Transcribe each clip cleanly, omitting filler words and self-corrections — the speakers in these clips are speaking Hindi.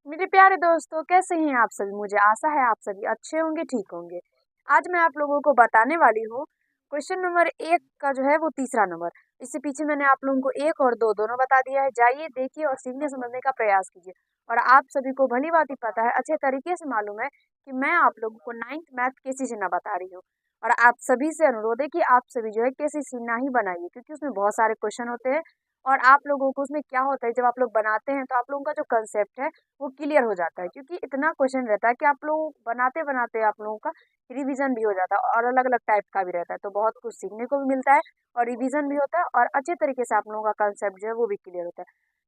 मेरे प्यारे दोस्तों, कैसे हैं आप सभी। मुझे आशा है आप सभी अच्छे होंगे, ठीक होंगे। आज मैं आप लोगों को बताने वाली हूँ क्वेश्चन नंबर 1 का जो है वो तीसरा नंबर। इससे पीछे मैंने आप लोगों को 1 और 2 दोनों बता दिया है। जाइए, देखिए और सीखने समझने का प्रयास कीजिए। और आप सभी को भली बात ही पता है, अच्छे तरीके से मालूम है कि मैं आप लोगों को 9th मैथ केसीसी ना बता रही हूँ। और आप सभी से अनुरोध है कि आप सभी जो है केसीसी ना ही बनाइए, क्योंकि उसमें बहुत सारे क्वेश्चन होते हैं। और आप लोगों को उसमें क्या होता है, जब आप लोग बनाते हैं तो आप लोगों का जो कंसेप्ट है वो क्लियर हो जाता है, क्योंकि इतना क्वेश्चन रहता है कि आप लोग बनाते बनाते आप लोगों का रिवीजन भी हो जाता है और अलग अलग टाइप का भी रहता है, तो बहुत कुछ सीखने को भी मिलता है और रिवीजन भी होता है और अच्छे तरीके से आप लोगों का कंसेप्ट जो है वो भी क्लियर होता है।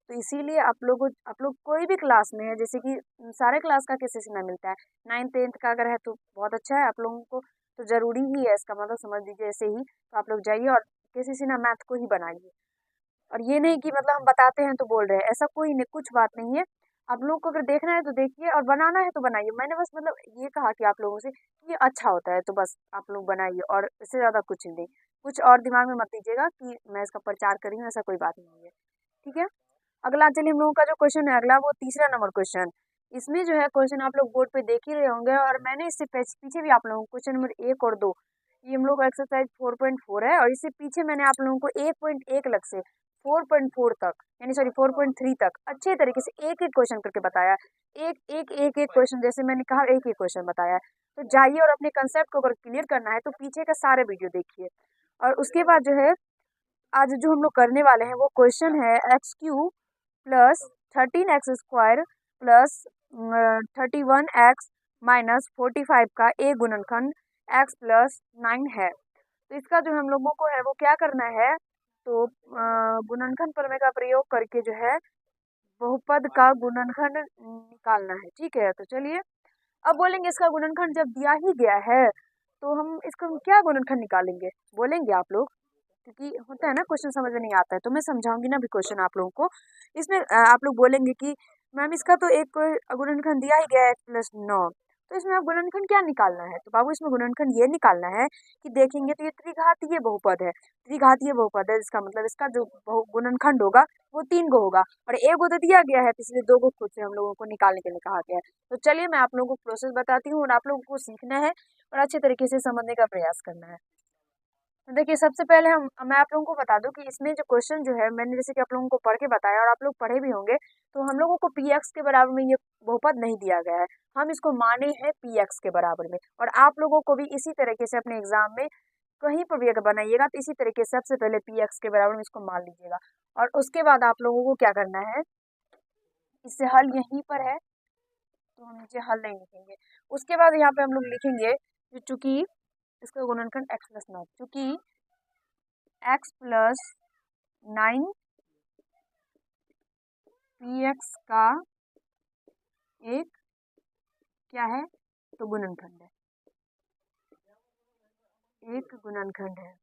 तो इसीलिए आप लोग कोई भी क्लास में है, जैसे कि सारे क्लास का किसी से ना मिलता है, 9th 10th का अगर है तो बहुत अच्छा है। आप लोगों को तो जरूरी ही है, इसका मतलब समझ लीजिए ऐसे ही। तो आप लोग जाइए और किसी से ना मैथ को ही बनाइए। और ये नहीं कि मतलब हम बताते हैं तो बोल रहे हैं, ऐसा कोई नहीं, कुछ बात नहीं है। आप लोगों को अगर देखना है तो देखिए और बनाना है तो बनाइए। मैंने बस मतलब ये कहा कि आप लोगों से कि ये अच्छा होता है तो बस आप लोग बनाइए, और इससे ज़्यादा कुछ नहीं। कुछ और दिमाग में मत लीजिएगा कि मैं इसका प्रचार कर रही हूँ, ऐसा कोई बात नहीं है। ठीक है। अगला चलिए, हम लोगों का जो क्वेश्चन है अगला, वो तीसरा नंबर क्वेश्चन। इसमें जो है क्वेश्चन आप लोग बोर्ड पे देख ही रहे होंगे, और मैंने इससे पीछे भी आप लोगों को क्वेश्चन नंबर 1 और 2, ये हम लोग का एक्सरसाइज 4.4 है, और इससे पीछे मैंने आप लोगों को 1.1 लग से 4.4 तक, यानी सॉरी 4.3 तक अच्छे तरीके से एक एक क्वेश्चन करके बताया। एक क्वेश्चन, जैसे मैंने कहा एक एक क्वेश्चन बताया है। तो जाइए और अपने कंसेप्ट को अगर क्लियर करना है तो पीछे का सारे वीडियो देखिए। और उसके बाद जो है आज जो हम लोग करने वाले हैं वो क्वेश्चन है x³ + 13x² + 31x - 45 का a गुणनखंड x+9 है। तो इसका जो हम लोगों को है वो क्या करना है, तो गुणनखंड प्रमेय का प्रयोग करके जो है बहुपद का गुणनखंड निकालना है। ठीक है, तो चलिए अब बोलेंगे इसका गुणनखंड जब दिया ही गया है तो हम इसका क्या गुणनखंड निकालेंगे, बोलेंगे आप लोग। क्योंकि होता है ना, क्वेश्चन समझ में नहीं आता है तो मैं समझाऊंगी ना भी क्वेश्चन आप लोगों को। इसमें आप लोग बोलेंगे कि मैम इसका तो एक गुणनखंड दिया ही गया है x+9, तो इसमें आप गुणनखंड क्या निकालना है। तो बाबू इसमें गुणनखंड ये निकालना है कि देखेंगे तो ये त्रिघातीय बहुपद है। त्रिघातीय बहुपद है, इसका मतलब इसका जो गुणनखंड होगा वो 3 गो होगा, और एक गो तो दिया गया है, तो इसलिए 2 गो खुद से हम लोगों को निकालने के लिए कहा गया है। तो चलिए मैं आप लोगों को प्रोसेस बताती हूँ, और आप लोगों को सीखना है और अच्छे तरीके से समझने का प्रयास करना है। तो देखिए, सबसे पहले मैं आप लोगों को बता दूं कि इसमें जो क्वेश्चन जो है मैंने जैसे कि आप लोगों को पढ़ के बताया और आप लोग पढ़े भी होंगे, तो हम लोगों को पी एक्स के बराबर में ये बहुपद नहीं दिया गया है। हम इसको माने हैं पी एक्स के बराबर में, और आप लोगों को भी इसी तरीके से अपने एग्जाम में कहीं पर भी अगर बनाइएगा तो इसी तरीके से सबसे पहले पी एक्स के बराबर में इसको मान लीजिएगा। और उसके बाद आप लोगों को क्या करना है, इससे हल यहीं पर है तो हम नीचे हल नहीं लिखेंगे। उसके बाद यहाँ पे हम लोग लिखेंगे चूंकि इसका गुणनखंड x+9, चूंकि x+9 पी एक्स का एक क्या है, तो गुणनखंड है, एक गुणनखंड है।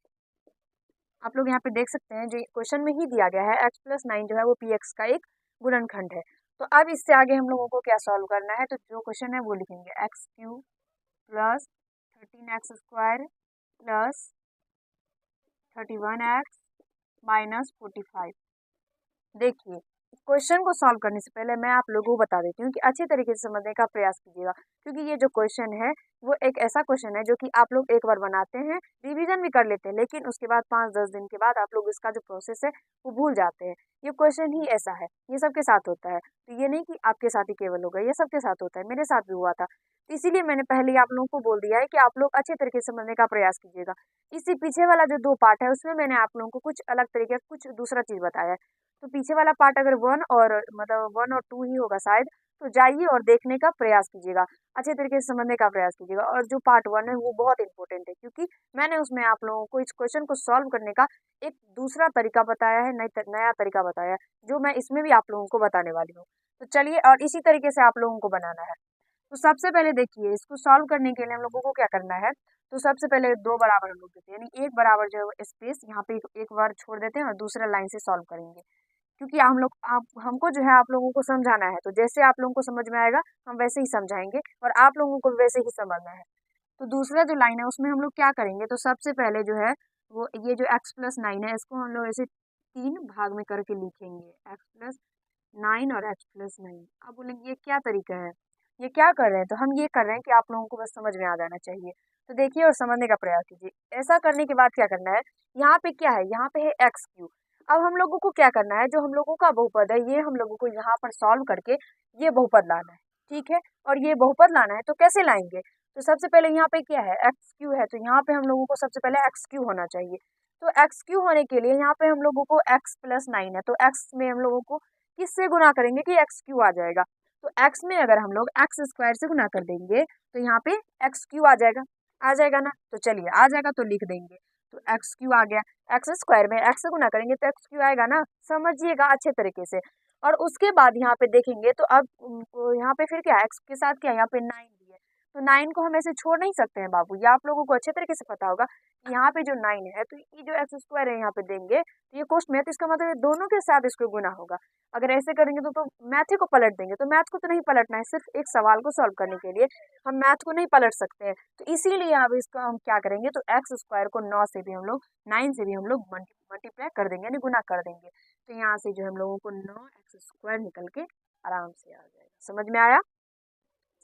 आप लोग यहाँ पे देख सकते हैं जो क्वेश्चन में ही दिया गया है x+9 जो है वो पी एक्स का एक गुणनखंड है। तो अब इससे आगे हम लोगों को क्या सॉल्व करना है, तो जो क्वेश्चन है वो लिखेंगे x³ + 13x² + 31x - 45। देखिए, क्वेश्चन को सॉल्व करने से पहले मैं आप लोगों को बता देती हूँ कि अच्छे तरीके से समझने का प्रयास कीजिएगा, क्योंकि ये जो क्वेश्चन है वो एक ऐसा क्वेश्चन है जो कि आप लोग एक बार बनाते हैं, रिवीजन भी कर लेते हैं, लेकिन उसके बाद 5-10 दिन के बाद आप लोग इसका जो प्रोसेस है वो भूल जाते हैं। ये क्वेश्चन ही ऐसा है, ये सबके साथ होता है। तो ये नहीं कि आपके साथ ही केवल होगा, ये सबके साथ होता है, मेरे साथ भी हुआ था। तो इसीलिए मैंने पहले ही आप लोगों को बोल दिया है कि आप लोग अच्छे तरीके से समझने का प्रयास कीजिएगा। इससे पीछे वाला जो 2 पार्ट है उसमें मैंने आप लोगों को कुछ अलग तरीके का कुछ दूसरा चीज बताया है। तो पीछे वाला पार्ट अगर 1 और 2 ही होगा शायद, तो जाइए और देखने का प्रयास कीजिएगा, अच्छे तरीके से समझने का प्रयास कीजिएगा। और जो पार्ट 1 है वो बहुत इंपॉर्टेंट है, क्योंकि मैंने उसमें आप लोगों को इस क्वेश्चन को सॉल्व करने का एक दूसरा तरीका बताया है, नया तरीका बताया है, जो मैं इसमें भी आप लोगों को बताने वाली हूँ। तो चलिए, और इसी तरीके से आप लोगों को बनाना है। तो सबसे पहले देखिए, इसको सॉल्व करने के लिए हम लोगों को क्या करना है, तो सबसे पहले 2 बराबर हम लोग देते हैं, यानी एक बराबर जो है स्पेस यहाँ पे एक बार छोड़ देते हैं और दूसरा लाइन से सॉल्व करेंगे। क्योंकि हम लोग आप हमको जो है आप लोगों को समझाना है, तो जैसे आप लोगों को समझ में आएगा हम वैसे ही समझाएंगे, और आप लोगों को वैसे ही समझना है। तो दूसरा जो लाइन है उसमें हम लोग क्या करेंगे, तो सबसे पहले जो है वो ये जो x+9 है इसको हम लोग ऐसे 3 भाग में करके लिखेंगे, x+ 9 और x प्लस 9। अब बोलेंगे ये क्या तरीका है, ये क्या कर रहे हैं, तो हम ये कर रहे हैं कि आप लोगों को बस समझ में आ जाना चाहिए। तो देखिए और समझने का प्रयास कीजिए। ऐसा करने के बाद क्या करना है, यहाँ पे क्या है, यहाँ पे है एक्स क्यू। अब हम लोगों को क्या करना है, जो हम लोगों का बहुपद है ये हम लोगों को यहाँ पर सॉल्व करके ये बहुपद लाना है, ठीक है। और ये बहुपद लाना है तो कैसे लाएंगे, तो सबसे पहले यहाँ पे क्या है, एक्स क्यू है, तो यहाँ पे हम लोगों को सबसे पहले एक्स क्यू होना चाहिए। तो एक्स क्यू होने के लिए यहाँ पे हम लोगों को एक्स प्लस 9 है, तो एक्स में हम लोगों को किससे गुना करेंगे कि एक्स क्यू आ जाएगा। तो एक्स में अगर हम लोग एक्स स्क्वायर से गुना कर देंगे तो यहाँ पे एक्स क्यू आ जाएगा ना, तो चलिए आ जाएगा तो लिख देंगे। तो एक्स क्यू आ गया, एक्स स्क्वायर में एक्स से गुना करेंगे तो एक्स क्यू आएगा ना, समझिएगा अच्छे तरीके से। और उसके बाद यहाँ पे देखेंगे तो अब यहाँ पे फिर क्या, एक्स के साथ क्या, यहाँ पे 9 भी है, तो 9 को हम ऐसे छोड़ नहीं सकते हैं बाबू, ये आप लोगों को अच्छे तरीके से पता होगा कि यहाँ पे जो 9 है तो ये जो एक्स स्क्वायर है यहाँ पे देंगे तो ये कोष्ट में है, तो इसका मतलब दोनों के साथ इसको गुना होगा। अगर ऐसे करेंगे तो मैथ ही को पलट देंगे, तो मैथ को तो नहीं पलटना है, सिर्फ एक सवाल को सॉल्व करने के लिए हम मैथ को नहीं पलट सकते हैं। तो इसीलिए अब इसका हम क्या करेंगे, तो एक्स स्क्वायर को 9 से भी हम लोग 9 से भी हम लोग मल्टीप्लाई कर देंगे, यानी गुना कर देंगे। तो यहाँ से जो हम लोगों को 9 एक्स स्क्वायर निकल के आराम से आ जाएगा। समझ में आया,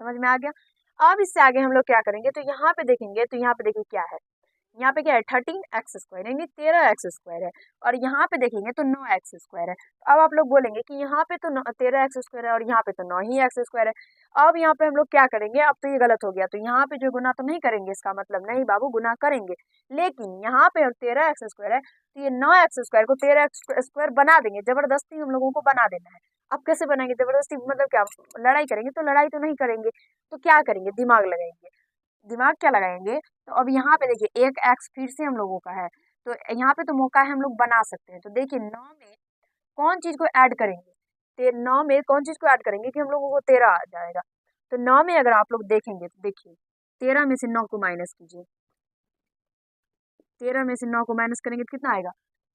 समझ में आ गया। अब इससे आगे हम लोग क्या करेंगे, तो यहाँ पे देखेंगे तो यहाँ पे देखिए क्या है, यहाँ पे क्या है 13 एक्स स्क्वायर यानी 13 एक्स स्क्वायर है, और यहाँ पे देखेंगे तो 9 एक्स स्क्वायर है। तो अब आप लोग बोलेंगे कि यहाँ पे तो 13 एक्स स्क्वायर है और यहाँ पे तो 9 ही एक्स स्क्वायर है। अब यहाँ पे हम लोग क्या करेंगे, अब तो ये गलत हो गया, तो यहाँ पे जो गुना तो नहीं करेंगे, इसका मतलब नहीं बाबू गुना करेंगे, लेकिन यहाँ पे 13 एक्स स्क्वायर है तो ये 9 एक्स स्क्वायर को 13 एक्स स्क्वायर बना देंगे, जबरदस्ती हम लोगों को बना देना है। अब कैसे बनाएंगे जबरदस्ती, मतलब क्या लड़ाई करेंगे, तो लड़ाई तो नहीं करेंगे, तो क्या करेंगे दिमाग लगाएंगे। दिमाग क्या लगाएंगे, तो अब यहाँ पे देखिए एक एक्स फिर से हम लोगों का है, तो यहाँ पे तो मौका है हम लोग बना सकते हैं। तो देखिए 9 में कौन चीज को ऐड करेंगे, 9 में कौन चीज को ऐड करेंगे कि हम लोगों को 13 आ जाएगा। तो 9 में अगर आप लोग देखेंगे तो देखिए 13 में से 9 को माइनस कीजिए, 13 में से 9 को माइनस करेंगे तो कितना आएगा,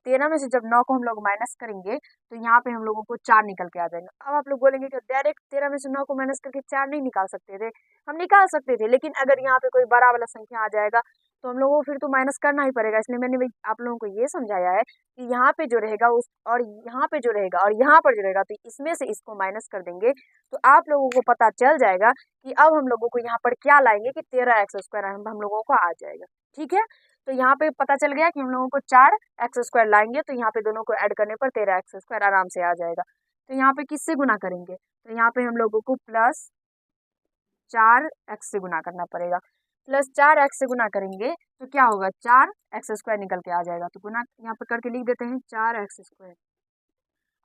13 में से जब 9 को हम लोग माइनस करेंगे तो यहाँ पे हम लोगों को 4 निकल के आ जाएगा। अब आप लोग बोलेंगे कि डायरेक्ट 13 में से 9 को माइनस करके 4 नहीं निकाल सकते थे, हम निकाल सकते थे, लेकिन अगर यहाँ पे कोई बड़ा वाला संख्या आ जाएगा तो हम लोगों को फिर तो माइनस करना ही पड़ेगा। इसलिए मैंने भी आप लोगों को ये समझाया है कि यहाँ पे जो रहेगा उस और यहाँ पे जो रहेगा और यहाँ पर जो रहेगा, तो इसमें से इसको माइनस कर देंगे तो आप लोगों को पता चल जाएगा कि अब हम लोगों को यहाँ पर क्या लाएंगे कि 13 एक्स स्क्वायर हम लोगों को आ जाएगा। ठीक है, तो यहाँ पे पता चल गया कि हम लोगों को 4 एक्स स्क्वायर लाएंगे, तो यहाँ पे दोनों को ऐड करने पर 13 एक्स स्क्वायर आराम से आ जाएगा। तो यहाँ पे किससे गुना करेंगे, तो यहाँ पे हम लोगों को प्लस 4 एक्स से गुना करना पड़ेगा। प्लस 4 एक्स से गुना करेंगे तो क्या होगा, 4 एक्स स्क्वायर निकल के आ जाएगा। तो गुना यहाँ पे करके लिख देते हैं 4 एक्स स्क्वायर।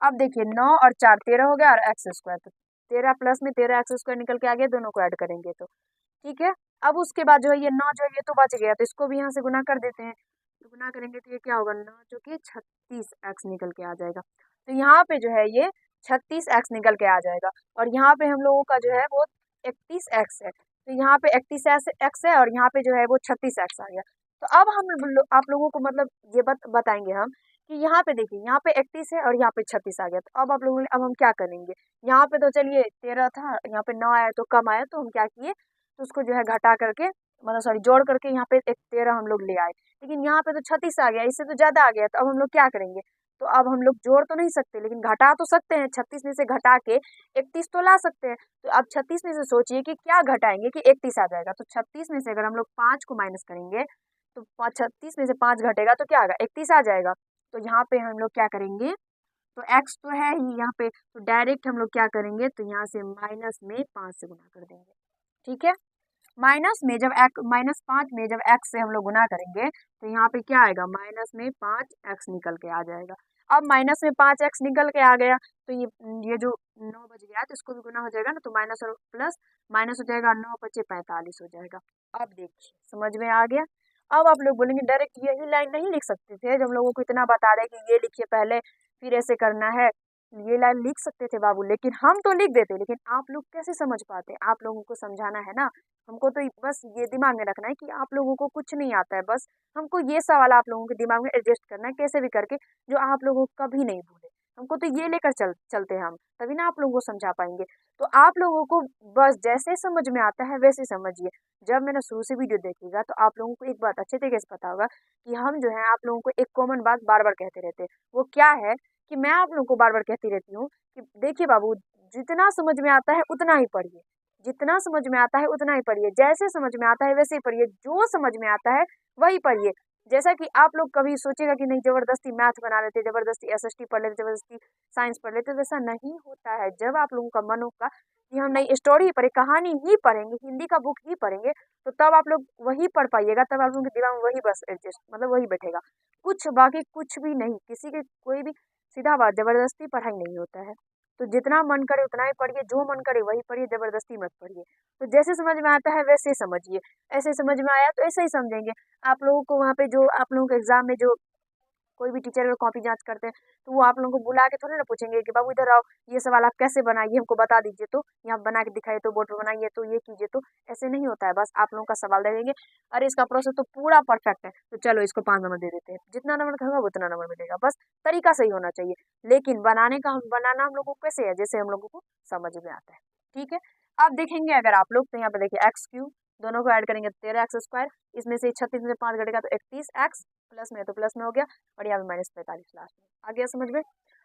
अब देखिए 9 और 4 13 हो गया और एक्स स्क्वायर, तो 13 प्लस में 13 एक्स स्क्वायर निकल के आ गया, दोनों को ऐड करेंगे तो ठीक है। अब उसके बाद जो है ये 9 जो है ये तो बच गया, तो इसको भी यहाँ से गुना कर देते हैं। तो गुना करेंगे तो ये क्या होगा, 9 जो कि 36 एक्स निकल के आ जाएगा। तो यहाँ पे जो है ये 36 एक्स निकल के आ जाएगा, और यहाँ पे हम लोगों का जो है वो 31 एक्स है, तो यहाँ पे 31 एक्स है और यहाँ पे जो है वो 36 एक्स आ गया। तो अब आप लोगों को मतलब ये बताएंगे हम कि यहाँ पे देखिए यहाँ पे 31 है और यहाँ पे 36 आ गया। तो अब आप लोगों ने अब हम क्या करेंगे, यहाँ पे तो चलिए 13 था, यहाँ पे 9 आया तो कम आया, तो हम क्या किए, तो उसको जो है घटा करके मतलब सॉरी जोड़ करके यहाँ पे एक 13 हम लोग ले आए, लेकिन यहाँ पे तो 36 आ गया, इससे तो ज्यादा आ गया। तो अब हम लोग क्या करेंगे, तो अब हम लोग जोड़ तो नहीं सकते लेकिन घटा तो सकते हैं, 36 में से घटा के 31 तो ला सकते हैं। तो अब 36 में से सोचिए कि क्या घटाएंगे कि 31 आ जाएगा। तो 36 में से अगर हम लोग 5 को माइनस करेंगे तो 36 में से 5 घटेगा तो क्या आएगा, 31 आ जाएगा। तो यहाँ पे हम लोग क्या करेंगे, तो x तो है ही यहाँ पे, तो डायरेक्ट हम लोग क्या करेंगे, तो यहाँ से माइनस में 5 से गुना कर देंगे। ठीक है, माइनस में जब -5 में जब x से हम लोग गुना करेंगे तो यहाँ पे क्या आएगा, माइनस में 5x निकल के आ जाएगा। अब माइनस में 5x निकल के आ गया तो ये जो 9 बच गया तो इसको भी गुना हो जाएगा ना, तो माइनस और प्लस माइनस हो जाएगा, 9 बचे 45 हो जाएगा। अब देखिए समझ में आ गया। अब आप लोग बोलेंगे डायरेक्ट यही लाइन नहीं लिख सकते थे, जब हम लोगों को इतना बता रहे कि ये लिखिए पहले फिर ऐसे करना है, ये लाइन लिख सकते थे बाबू, लेकिन हम तो लिख देते, लेकिन आप लोग कैसे समझ पाते, आप लोगों को समझाना है ना हमको। तो बस ये दिमाग में रखना है कि आप लोगों को कुछ नहीं आता है, बस हमको ये सवाल आप लोगों के दिमाग में एडजस्ट करना है कैसे भी करके, जो आप लोगों को कभी नहीं भूले। हमको तो ये लेकर चलते हैं हम, तभी ना आप लोगों को समझा पाएंगे। तो आप लोगों को बस जैसे समझ में आता है वैसे समझिए। जब मैंने शुरू से वीडियो देखिएगा तो आप लोगों को एक बात अच्छे तरीके से पता होगा कि हम जो है आप लोगों को एक कॉमन बात बार बार कहते रहते हैं। वो क्या है कि मैं आप लोगों को बार बार कहती रहती हूँ कि देखिए बाबू, जितना समझ में आता है उतना ही पढ़िए, जितना समझ में आता है उतना ही पढ़िए, जैसे समझ में आता है वैसे ही पढ़िए, जो समझ में आता है वही पढ़िए। जैसा कि आप लोग कभी सोचेगा कि नहीं जबरदस्ती मैथ बना लेते, जबरदस्ती एसएसटी पढ़ लेते, जबरदस्ती साइंस पढ़ लेते, वैसा नहीं होता है। जब आप लोगों का मन होगा कि हम नहीं स्टोरी ही पढ़े, कहानी ही पढ़ेंगे, हिंदी का बुक ही पढ़ेंगे, तो तब आप लोग वही पढ़ पाइएगा, तब आप लोगों के दिमाग में वही बस एडजस्ट मतलब वही बैठेगा, कुछ बाकी कुछ भी नहीं, किसी के कोई भी सीधा बात, जबरदस्ती पढ़ाई नहीं होता है। तो जितना मन करे उतना ही पढ़िए, जो मन करे वही पढ़िए, जबरदस्ती मत पढ़िए। तो जैसे समझ में आता है वैसे समझिए, ऐसे समझ में आया तो ऐसे ही समझेंगे। आप लोगों को वहाँ पे जो आप लोगों के एग्जाम में जो कोई भी टीचर अगर कॉपी जांच करते हैं तो वो आप लोगों को बुला के थोड़ी ना पूछेंगे कि बाबू इधर आओ, ये सवाल आप कैसे बनाइए हमको बता दीजिए, तो यहाँ बना के दिखाइए, तो बोर्ड पर बनाइए, तो ये कीजिए, तो ऐसे नहीं होता है। बस आप लोगों का सवाल दे देंगे, अरे इसका प्रोसेस तो पूरा परफेक्ट है, तो चलो इसको 5 नंबर दे देते हैं, जितना नंबर होगा उतना नंबर मिलेगा, बस तरीका सही होना चाहिए। लेकिन बनाना हम लोगों को कैसे है, जैसे हम लोगों को समझ में आता है। ठीक है, अब देखेंगे अगर आप लोग तो यहाँ पे देखिए एक्स क्यू, दोनों को ऐड करेंगे 13x², इसमें से 36 में 5 घटेगा तो 31x, प्लस में तो प्लस में हो गया, और यहाँ पे -45 लास्ट में आ गया समझ में।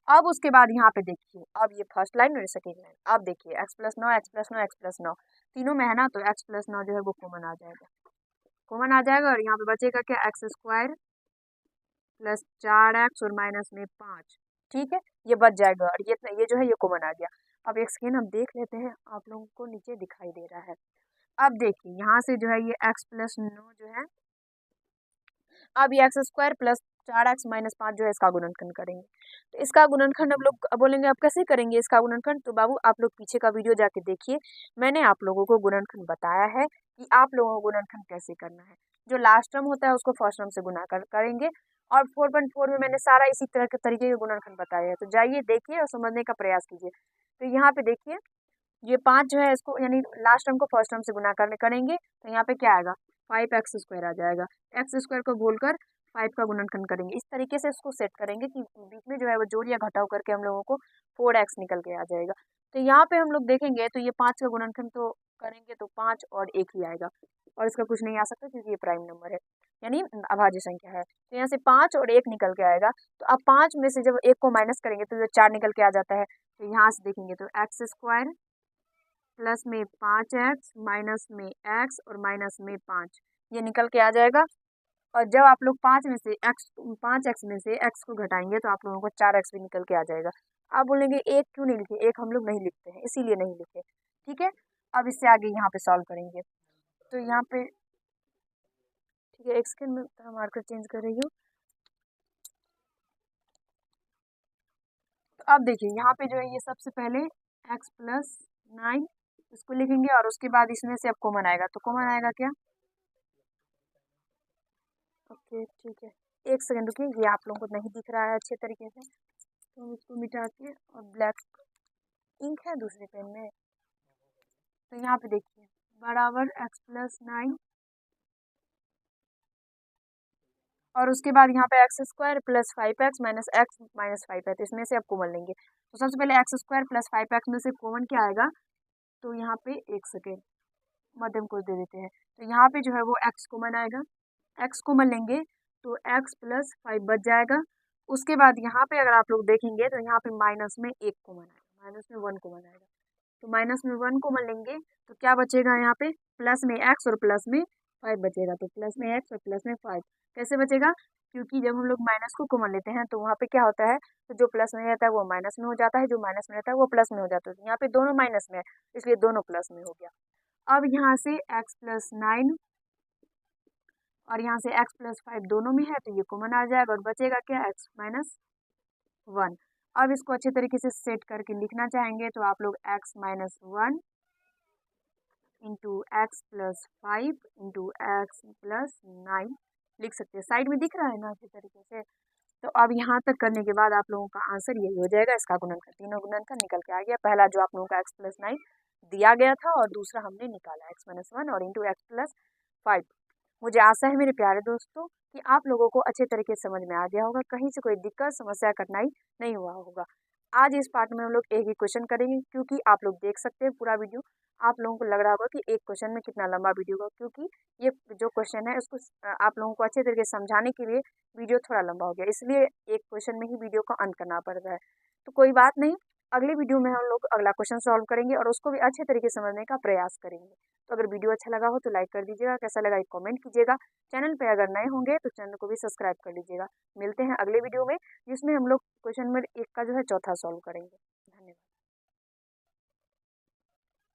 अब उसके बाद यहाँ पे देखिए, अब ये फर्स्ट लाइन और सेकेंड लाइन, अब देखिए x+9 x+9 x+9 तीनों में है ना, तो x+9 जो है वो कॉमन आ जाएगा, कॉमन आ जाएगा, और यहाँ पे बचेगा क्या, x² प्लस 4x और माइनस में 5। ठीक है, ये बच जाएगा, और ये जो है ये कॉमन आ गया। अब एक सेकेंड हम देख लेते हैं, आप लोगों को नीचे दिखाई दे रहा है। अब देखिए यहाँ से जो है ये x+9 जो है, अब ये x² प्लस 4x माइनस 5 जो है इसका गुणनखंड करेंगे। तो इसका गुणनखंड अब लोग बोलेंगे अब कैसे करेंगे इसका गुणनखंड, तो बाबू आप लोग पीछे का वीडियो जाके देखिए, मैंने आप लोगों को गुणनखंड बताया है कि आप लोगों को गुणनखंड कैसे करना है। जो लास्ट टर्म होता है उसको फर्स्ट टर्म से गुना करेंगे, और 4.4 में मैंने सारा इसी तरह के तरीके के गुणनखंड बताया है, तो जाइए देखिए और समझने का प्रयास कीजिए। तो यहाँ पे देखिए ये 5 जो है इसको यानी लास्ट टर्म को फर्स्ट टर्म से गुना करेंगे, तो यहाँ पे क्या आएगा, 5x² आ जाएगा, x² को भूलकर 5 का गुणनखंड करेंगे, इस तरीके से इसको सेट करेंगे कि बीच में जो है वो जोड़ या घटाव करके हम लोगों को 4x निकल के आ जाएगा। तो यहाँ पे हम लोग देखेंगे तो ये 5 का गुणनखंड तो करेंगे तो 5 और 1 ही आएगा, और इसका कुछ नहीं आ सकता क्योंकि ये प्राइम नंबर है, यानी अभाज्य संख्या है। तो यहाँ से 5 और 1 निकल के आएगा, तो अब 5 में से जब 1 को माइनस करेंगे तो 4 निकल के आ जाता है। तो यहाँ से देखेंगे तो x² प्लस में 5x माइनस में x और माइनस में 5 ये निकल के आ जाएगा। और जब आप लोग 5x में से x को घटाएंगे तो आप लोगों को 4x भी निकल के आ जाएगा। आप बोलेंगे एक क्यों नहीं लिखे, एक हम लोग नहीं लिखते हैं इसीलिए नहीं लिखे। ठीक है, अब इससे आगे यहाँ पे सॉल्व करेंगे, तो यहाँ पे ठीक है, एक सेकेंड में मार्कर चेंज कर रही हूँ। तो अब देखिए यहाँ पे जो है ये सबसे पहले x+9 इसको लिखेंगे, और उसके बाद इसमें से अब कॉमन आएगा, तो कॉमन आएगा क्या, ओके ठीक है, एक सेकेंड रुकिए, ये आप लोगों को नहीं दिख रहा है अच्छे तरीके से, तो हम इसको मिटा के, और ब्लैक इंक है दूसरे पेन में, तो यहाँ पे देखिए बराबर x+9, और उसके बाद यहाँ पे x² plus 5x minus x minus 5 है, तो इसमें से अब कॉमन लेंगे। तो सबसे पहले x² प्लस 5x में से कॉमन क्या आएगा, तो यहाँ पे एक सेकेंड मध्यम को दे देते हैं, तो यहाँ पे जो है वो x कॉमन आएगा, x कॉमन लेंगे तो x प्लस 5 बच जाएगा। उसके बाद यहाँ पे अगर आप लोग देखेंगे तो यहाँ पे माइनस में 1 कॉमन आएगा, माइनस में 1 कॉमन आएगा, तो माइनस में 1 कॉमन लेंगे तो क्या बचेगा, यहाँ पे प्लस में x और प्लस में 5 बचेगा, तो प्लस में x और प्लस में 5 कैसे बचेगा, क्योंकि जब हम लोग माइनस को कॉमन लेते हैं तो वहाँ पे क्या होता है, तो जो प्लस में रहता है वो माइनस में हो जाता है, जो माइनस में रहता है वो प्लस में हो जाता है, तो यहाँ पे दोनों माइनस में है इसलिए दोनों प्लस में हो गया। अब यहाँ से x+9 और यहाँ से x+5 दोनों में है तो ये कॉमन आ जाएगा, और बचेगा क्या, x-1। अब इसको अच्छे तरीके से सेट करके लिखना चाहेंगे तो आप लोग x-1 into x+5 into x+9 लिख सकते हैं, साइड में दिख रहा है ना अच्छे तरीके से। तो अब यहाँ तक करने के बाद आप लोगों का आंसर यही हो जाएगा, इसका गुणनखंड, तीनों गुणनखंड निकल के आ गया, पहला जो आप लोगों का x+9 दिया गया था और दूसरा हमने निकाला x-1 और इंटू x+5। मुझे आशा है मेरे प्यारे दोस्तों कि आप लोगों को अच्छे तरीके से समझ में आ गया होगा, कहीं से कोई दिक्कत समस्या कठिनाई नहीं हुआ होगा। आज इस पार्ट में हम लोग एक ही क्वेश्चन करेंगे, क्योंकि आप लोग देख सकते हैं पूरा वीडियो। आप लोगों को लग रहा होगा कि एक क्वेश्चन में कितना लंबा वीडियो होगा, क्योंकि ये जो क्वेश्चन है उसको आप लोगों को अच्छे तरीके से समझाने के लिए वीडियो थोड़ा लंबा हो गया, इसलिए एक क्वेश्चन में ही वीडियो का अंत करना पड़ रहा है। तो कोई बात नहीं, अगले वीडियो में हम लोग अगला क्वेश्चन सॉल्व करेंगे और उसको भी अच्छे तरीके से समझने का प्रयास करेंगे। तो अगर वीडियो अच्छा लगा हो तो लाइक कर दीजिएगा, कैसा लगा एक कमेंट कीजिएगा। चैनल पे अगर नए होंगे तो चैनल को भी सब्सक्राइब कर लीजिएगा। मिलते हैं अगले वीडियो में, जिसमें हम लोग क्वेश्चन नंबर 1 का जो है चौथा सॉल्व करेंगे।